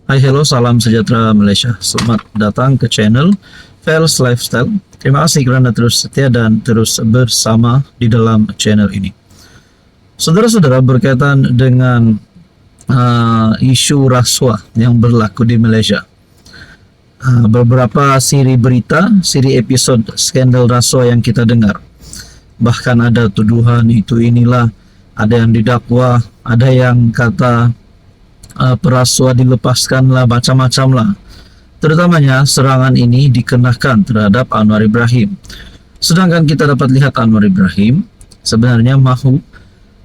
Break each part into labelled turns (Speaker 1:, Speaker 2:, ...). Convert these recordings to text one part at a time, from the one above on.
Speaker 1: Hai, hello, salam sejahtera Malaysia. Selamat datang ke channel Fels Lifestyle. Terima kasih kerana terus setia dan terus bersama di dalam channel ini. Saudara-saudara, berkaitan dengan isu rasuah yang berlaku di Malaysia. Beberapa siri berita, siri episod skandal rasuah yang kita dengar. Bahkan ada tuduhan itu inilah, ada yang didakwa, ada yang kata perasuah dilepaskan lah, macam-macam lah. Terutamanya serangan ini dikenakan terhadap Anwar Ibrahim. Sedangkan kita dapat lihat Anwar Ibrahim sebenarnya mahu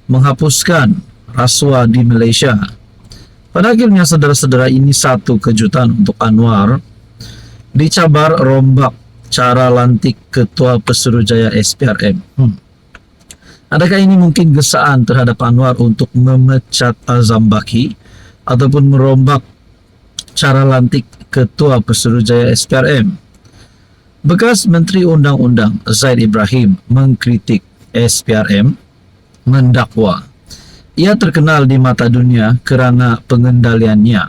Speaker 1: menghapuskan rasuah di Malaysia. Pada akhirnya saudara-saudara, ini satu kejutan untuk Anwar. Dicabar rombak cara lantik Ketua Pesuruhjaya SPRM. Adakah ini mungkin gesaan terhadap Anwar untuk memecat Azam Baki ataupun merombak cara lantik Ketua Pesuruhjaya SPRM? Bekas Menteri Undang-Undang Zaid Ibrahim mengkritik SPRM, mendakwa ia terkenal di mata dunia kerana pengendaliannya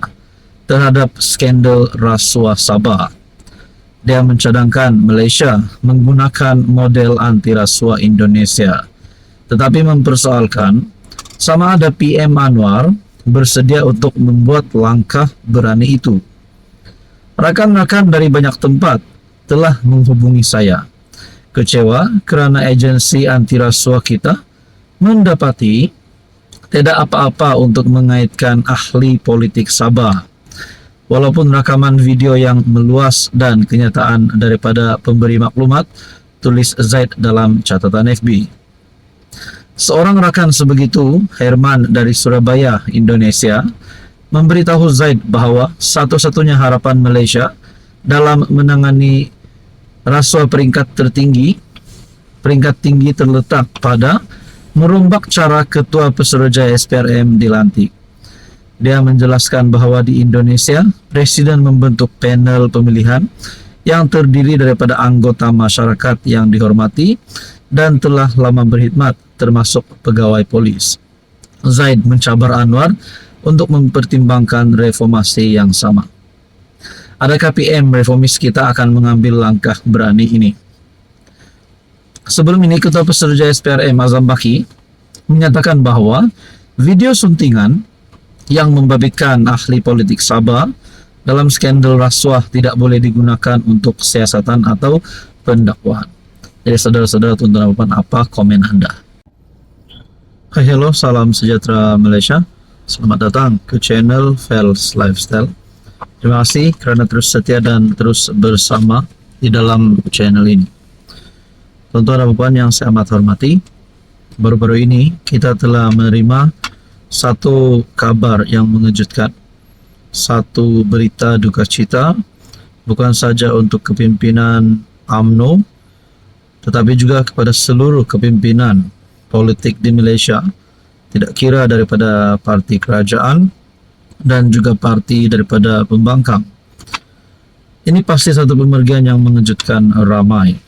Speaker 1: terhadap skandal rasuah Sabah. Dia mencadangkan Malaysia menggunakan model anti rasuah Indonesia, tetapi mempersoalkan sama ada PM Anwar bersedia untuk membuat langkah berani itu. Rakan-rakan dari banyak tempat telah menghubungi saya, kecewa kerana agensi anti rasuah kita mendapati tidak apa-apa untuk mengaitkan ahli politik Sabah. Walaupun rakaman video yang meluas dan kenyataan daripada pemberi maklumat, tulis Zaid dalam catatan FB. Seorang rakan sebegitu, Herman dari Surabaya, Indonesia, memberitahu Zaid bahawa satu-satunya harapan Malaysia dalam menangani rasuah peringkat tinggi terletak pada merombak cara Ketua Pesuruhjaya SPRM dilantik. Dia menjelaskan bahawa di Indonesia, Presiden membentuk panel pemilihan yang terdiri daripada anggota masyarakat yang dihormati dan telah lama berkhidmat, termasuk pegawai polis. Zaid mencabar Anwar untuk mempertimbangkan reformasi yang sama. Adakah PM reformis kita akan mengambil langkah berani ini? Sebelum ini, Ketua Pesuruhjaya SPRM Azam Baki menyatakan bahawa video suntingan yang membabitkan ahli politik Sabah dalam skandal rasuah tidak boleh digunakan untuk siasatan atau pendakwaan. Jadi saudara-saudara, tuan-tuan dan puan, apa komen anda? Hai, hello, salam sejahtera Malaysia. Selamat datang ke channel Fels Lifestyle. Terima kasih kerana terus setia dan terus bersama di dalam channel ini. Tuan-tuan dan puan yang saya amat hormati, baru-baru ini kita telah menerima satu kabar yang mengejutkan, satu berita duka cita, bukan saja untuk kepimpinan UMNO, tetapi juga kepada seluruh kepimpinan politik di Malaysia, tidak kira daripada parti kerajaan dan juga parti daripada pembangkang. Ini pasti satu pemergian yang mengejutkan ramai.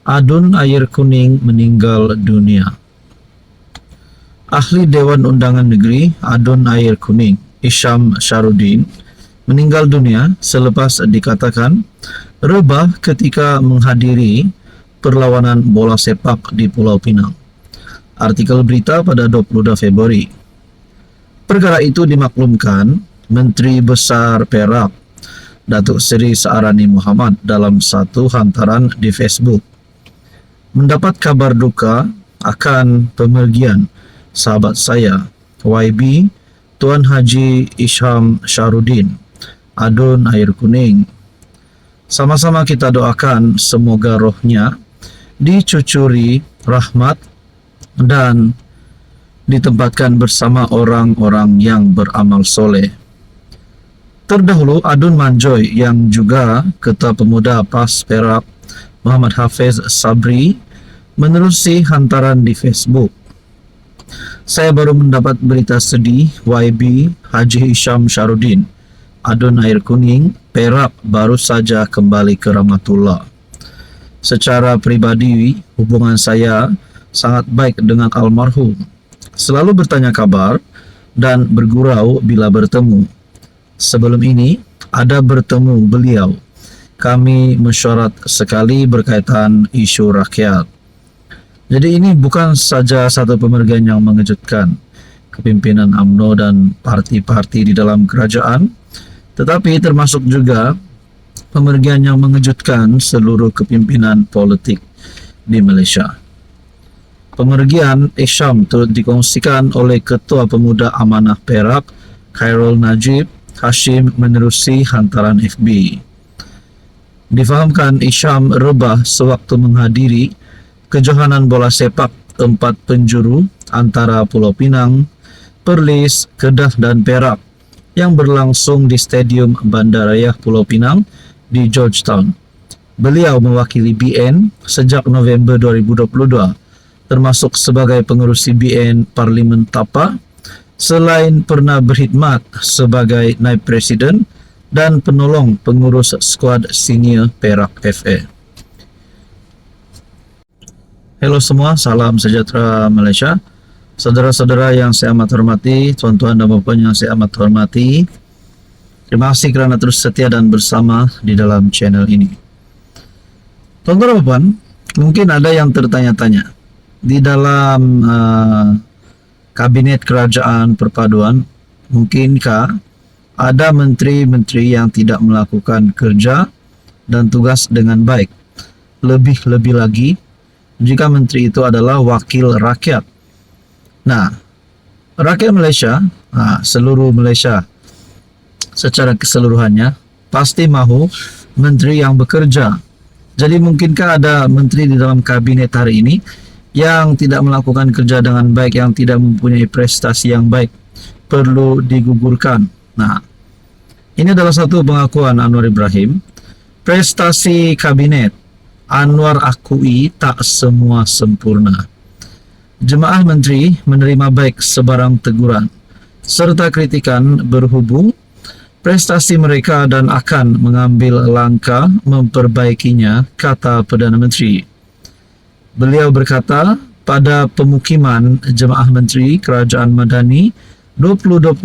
Speaker 1: Adun Air Kuning meninggal dunia. Ahli Dewan Undangan Negeri Adun Air Kuning, Isham Sharudin, meninggal dunia selepas dikatakan rebah ketika menghadiri perlawanan bola sepak di Pulau Pinang. Artikel berita pada 22 Februari. Perkara itu dimaklumkan Menteri Besar Perak, Datuk Seri Saarani Muhammad, dalam satu hantaran di Facebook. Mendapat kabar duka akan pemergian sahabat saya, YB Tuan Haji Isham Sharudin, Adun Air Kuning. Sama-sama kita doakan semoga rohnya dicucuri rahmat dan ditempatkan bersama orang-orang yang beramal soleh. Terdahulu, Adun Manjoy yang juga Ketua Pemuda PAS Perak, Muhammad Hafiz Sabri, menerusi hantaran di Facebook. Saya baru mendapat berita sedih, YB Haji Isham Sharudin, Adun Air Kuning, Perak, baru saja kembali ke Rahmatullah. Secara pribadi, hubungan saya sangat baik dengan almarhum. Selalu bertanya kabar dan bergurau bila bertemu. Sebelum ini, ada bertemu beliau. Kami mesyuarat sekali berkaitan isu rakyat. Jadi ini bukan saja satu pemergian yang mengejutkan kepimpinan UMNO dan parti-parti di dalam kerajaan, tetapi termasuk juga pemergian yang mengejutkan seluruh kepimpinan politik di Malaysia. Pemergian Isyam turut dikongsikan oleh Ketua Pemuda Amanah Perak, Khairul Najib Hashim menerusi hantaran FB. Difahamkan Isyam rebah sewaktu menghadiri kejohanan bola sepak 4 penjuru antara Pulau Pinang, Perlis, Kedah dan Perak yang berlangsung di Stadium Bandaraya Pulau Pinang di Georgetown. Beliau mewakili BN sejak November 2022, termasuk sebagai pengerusi BN Parlimen Tapa, selain pernah berkhidmat sebagai naib presiden dan penolong pengurus skuad senior Perak FA. Hello semua, salam sejahtera Malaysia. Saudara-saudara yang saya amat hormati, tuan-tuan dan puan yang saya amat hormati, terima kasih kerana terus setia dan bersama di dalam channel ini. Tuan-tuan dan puan, mungkin ada yang tertanya-tanya, di dalam Kabinet Kerajaan Perpaduan, mungkinkah ada menteri-menteri yang tidak melakukan kerja dan tugas dengan baik? Lebih-lebih lagi, jika menteri itu adalah wakil rakyat. Nah, rakyat Malaysia, seluruh Malaysia secara keseluruhannya, pasti mahu menteri yang bekerja. Jadi mungkinkah ada menteri di dalam kabinet hari ini yang tidak melakukan kerja dengan baik, yang tidak mempunyai prestasi yang baik, perlu digugurkan? Nah, ini adalah satu pengakuan Anwar Ibrahim. Prestasi kabinet Anwar akui tak semua sempurna. Jemaah menteri menerima baik sebarang teguran serta kritikan berhubung prestasi mereka dan akan mengambil langkah memperbaikinya, kata Perdana Menteri. Beliau berkata, pada pemukiman Jemaah Menteri Kerajaan Madani 2025,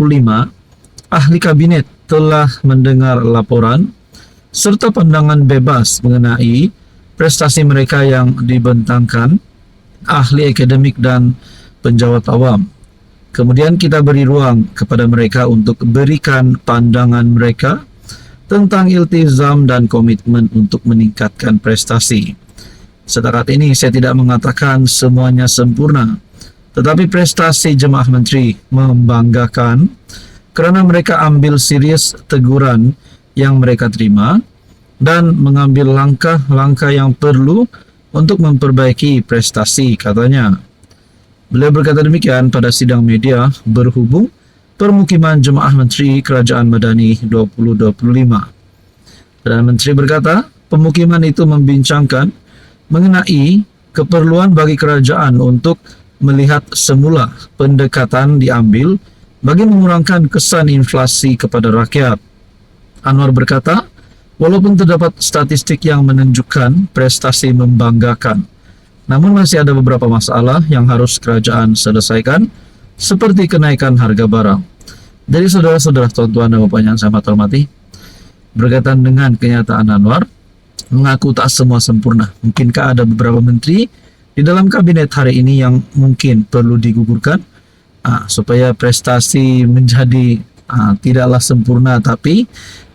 Speaker 1: ahli kabinet telah mendengar laporan serta pandangan bebas mengenai prestasi mereka yang dibentangkan ahli akademik dan penjawat awam. Kemudian kita beri ruang kepada mereka untuk berikan pandangan mereka tentang iltizam dan komitmen untuk meningkatkan prestasi. Setakat ini saya tidak mengatakan semuanya sempurna, tetapi prestasi jemaah menteri membanggakan kerana mereka ambil serius teguran yang mereka terima dan mengambil langkah-langkah yang perlu untuk memperbaiki prestasi, katanya. Beliau berkata demikian pada sidang media berhubung permukiman Jemaah Menteri Kerajaan Madani 2025. Perdana Menteri berkata, pemukiman itu membincangkan mengenai keperluan bagi kerajaan untuk melihat semula pendekatan diambil bagi mengurangkan kesan inflasi kepada rakyat. Anwar berkata, walaupun terdapat statistik yang menunjukkan prestasi membanggakan, namun masih ada beberapa masalah yang harus kerajaan selesaikan, seperti kenaikan harga barang. Jadi saudara-saudara, tuan-tuan dan puan yang saya hormati, berkaitan dengan kenyataan Anwar, mengaku tak semua sempurna. Mungkinkah ada beberapa menteri di dalam kabinet hari ini yang mungkin perlu digugurkan, supaya prestasi menjadi tidaklah sempurna tapi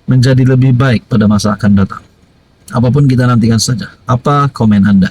Speaker 1: menjadi lebih baik pada masa akan datang. Apapun kita nantikan saja. Apa komen Anda?